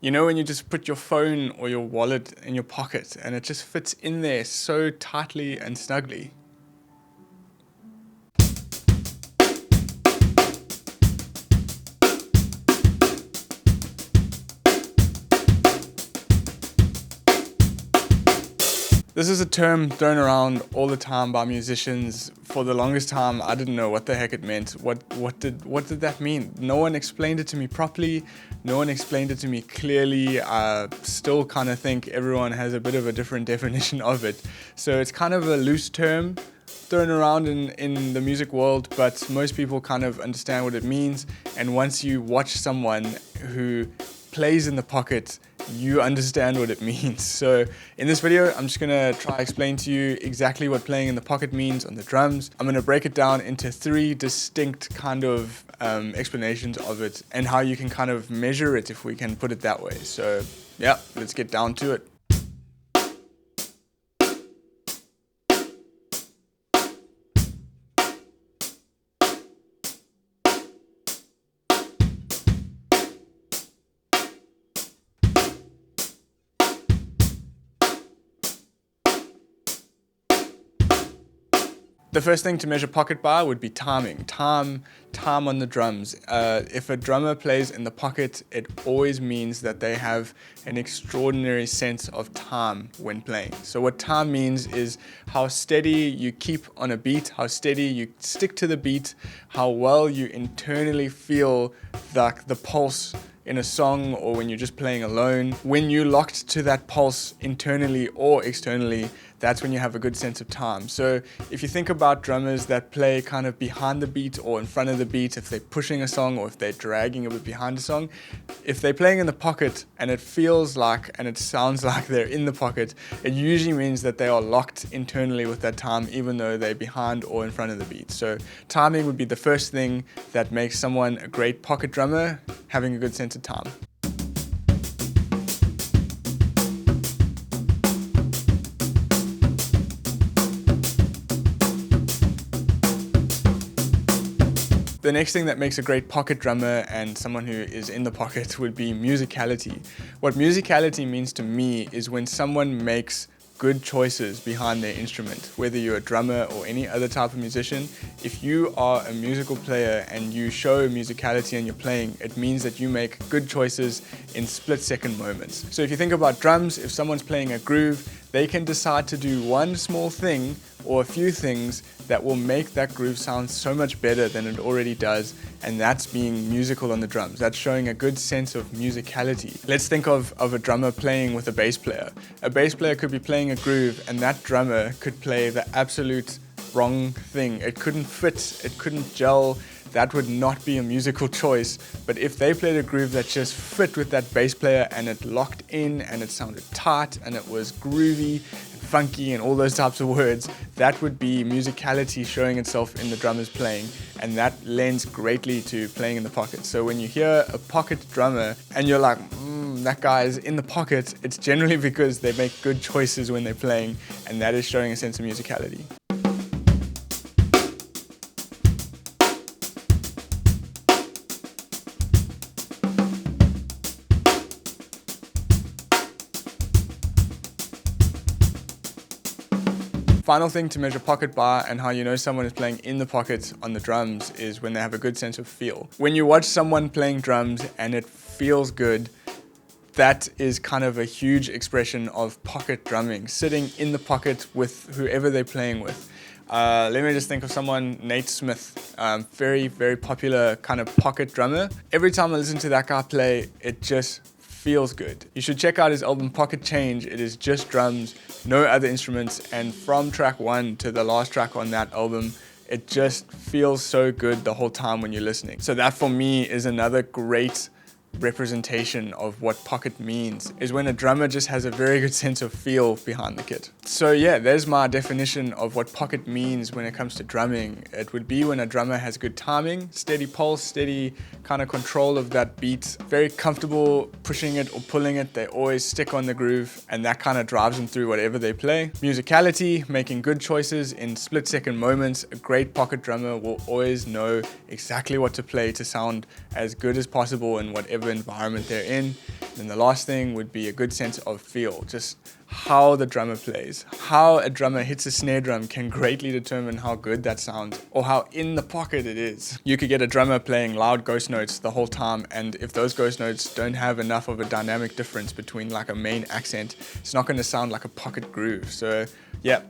You know when you just put your phone or your wallet in your pocket and it just fits in there so tightly and snugly? This is a term thrown around all the time by musicians. For the longest time, I didn't know what the heck it meant. What did that mean? No one explained it to me properly. No one explained it to me clearly. I still kind of think everyone has a bit of a different definition of it. So it's kind of a loose term thrown around in the music world, but most people kind of understand what it means. And once you watch someone who plays in the pocket, you understand what it means. So in this video, I'm just gonna try to explain to you exactly what playing in the pocket means on the drums. I'm gonna break it down into three distinct kind of explanations of it and how you can kind of measure it, if we can put it that way. So yeah, let's get down to it. The first thing to measure pocket by would be timing. Time on the drums. If a drummer plays in the pocket, it always means that they have an extraordinary sense of time when playing. So what time means is how steady you keep on a beat, how steady you stick to the beat, how well you internally feel the pulse in a song, or when you're just playing alone. When you're locked to that pulse internally or externally, that's when you have a good sense of time. So if you think about drummers that play kind of behind the beat or in front of the beat, if they're pushing a song or if they're dragging a bit behind a song, if they're playing in the pocket and it feels like and it sounds like they're in the pocket, it usually means that they are locked internally with that time, even though they're behind or in front of the beat. So timing would be the first thing that makes someone a great pocket drummer, having a good sense of time. The next thing that makes a great pocket drummer and someone who is in the pocket would be musicality. What musicality means to me is when someone makes good choices behind their instrument. Whether you're a drummer or any other type of musician, if you are a musical player and you show musicality in your playing, it means that you make good choices in split-second moments. So if you think about drums, if someone's playing a groove, they can decide to do one small thing or a few things that will make that groove sound so much better than it already does, and that's being musical on the drums. That's showing a good sense of musicality. Let's think of a drummer playing with a bass player. A bass player could be playing a groove and that drummer could play the absolute wrong thing. It couldn't fit, it couldn't gel. That would not be a musical choice. But if they played a groove that just fit with that bass player and it locked in and it sounded tight and it was groovy and funky and all those types of words, that would be musicality showing itself in the drummer's playing, and that lends greatly to playing in the pocket. So when you hear a pocket drummer and you're like, that guy is in the pocket, it's generally because they make good choices when they're playing, and that is showing a sense of musicality. Final thing to measure pocket by and how you know someone is playing in the pocket on the drums is when they have a good sense of feel. When you watch someone playing drums and it feels good, that is kind of a huge expression of pocket drumming, sitting in the pocket with whoever they're playing with. Let me just think of someone, Nate Smith, very, very popular kind of pocket drummer. Every time I listen to that guy play, it just feels good. You should check out his album Pocket Change. It is just drums, no other instruments, and from track 1 to the last track on that album, it just feels so good the whole time when you're listening. So that for me is another great representation of what pocket means, is when a drummer just has a very good sense of feel behind the kit. So yeah, there's my definition of what pocket means when it comes to drumming. It would be when a drummer has good timing, steady pulse, steady kind of control of that beat, very comfortable pushing it or pulling it. They always stick on the groove, and that kind of drives them through whatever they play. Musicality, making good choices in split-second moments. A great pocket drummer will always know exactly what to play to sound as good as possible in whatever environment they're in. Then the last thing would be a good sense of feel, just how the drummer plays. How a drummer hits a snare drum can greatly determine how good that sounds or how in the pocket it is. You could get a drummer playing loud ghost notes the whole time, and if those ghost notes don't have enough of a dynamic difference between like a main accent, it's not going to sound like a pocket groove. So yeah,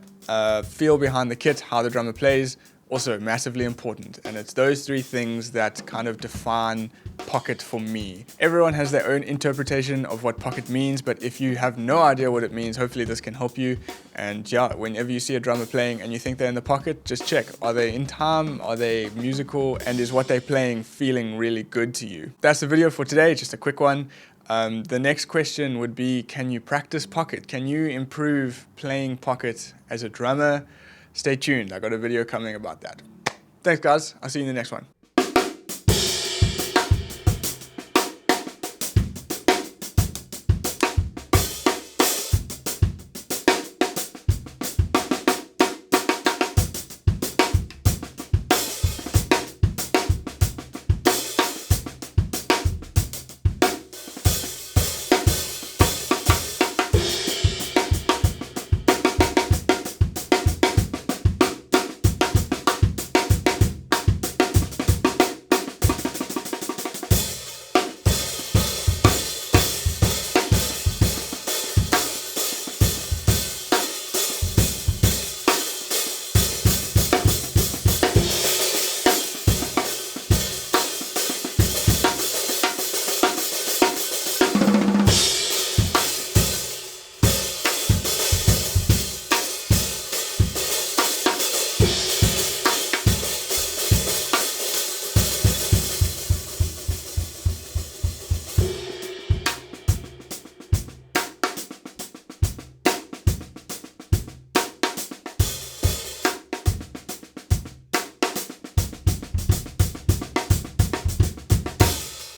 feel behind the kit, how the drummer plays, also massively important. And it's those three things that kind of define pocket for me. Everyone has their own interpretation of what pocket means, but if you have no idea what it means, hopefully this can help you. And yeah, whenever you see a drummer playing and you think they're in the pocket, just check. Are they in time? Are they musical? And is what they're playing feeling really good to you? That's the video for today, just a quick one. The next question would be, can you practice pocket? Can you improve playing pocket as a drummer? Stay tuned, I got a video coming about that. Thanks guys, I'll see you in the next one.